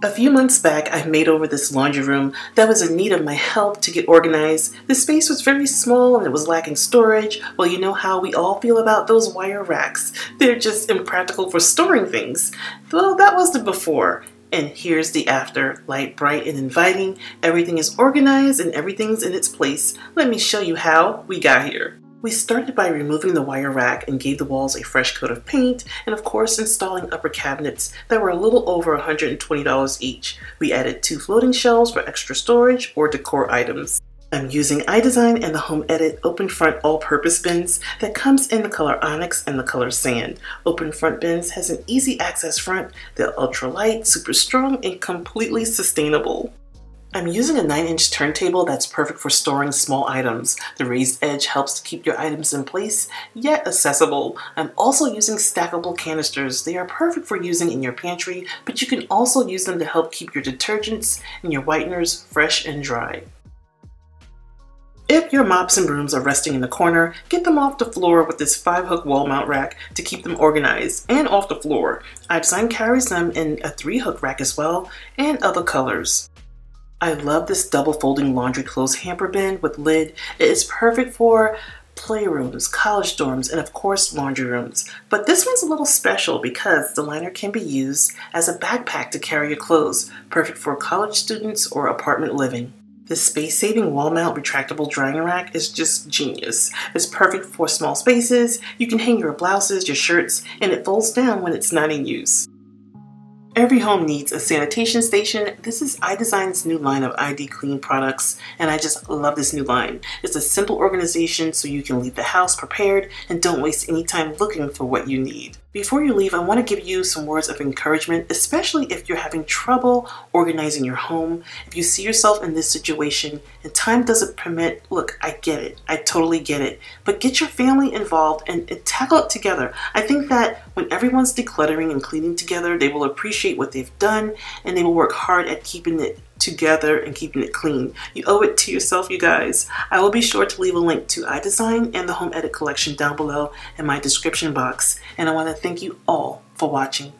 A few months back, I made over this laundry room that was in need of my help to get organized. The space was very small and it was lacking storage. Well, you know how we all feel about those wire racks. They're just impractical for storing things. Well, that was the before. And here's the after. Light, bright, and inviting. Everything is organized and everything's in its place. Let me show you how we got here. We started by removing the wire rack and gave the walls a fresh coat of paint, and of course installing upper cabinets that were a little over $120 each. We added 2 floating shelves for extra storage or decor items. I'm using IDesign and the Home Edit open front all-purpose bins that comes in the color Onyx and the color Sand. Open front bins has an easy access front, they're ultra light, super strong, and completely sustainable. I'm using a 9-inch turntable that's perfect for storing small items. The raised edge helps to keep your items in place, yet accessible. I'm also using stackable canisters. They are perfect for using in your pantry, but you can also use them to help keep your detergents and your whiteners fresh and dry. If your mops and brooms are resting in the corner, get them off the floor with this 5-hook wall mount rack to keep them organized and off the floor. IDesign carries them in a 3-hook rack as well, and other colors. I love this double folding laundry clothes hamper bin with lid. It is perfect for playrooms, college dorms, and of course laundry rooms. But this one's a little special because the liner can be used as a backpack to carry your clothes, perfect for college students or apartment living. This space-saving wall-mount retractable drying rack is just genius. It's perfect for small spaces. You can hang your blouses, your shirts, and it folds down when it's not in use. Every home needs a sanitation station. This is IDesign's new line of ID Clean products, and I just love this new line. It's a simple organization so you can leave the house prepared and don't waste any time looking for what you need. Before you leave, I want to give you some words of encouragement, especially if you're having trouble organizing your home. If you see yourself in this situation and time doesn't permit, look, I get it. I totally get it. But get your family involved and tackle it together. I think that when everyone's decluttering and cleaning together, they will appreciate what they've done and they will work hard at keeping it together and keeping it clean. You owe it to yourself, you guys. I will be sure to leave a link to IDesign and the Home Edit collection down below in my description box. And I want to thank you all for watching.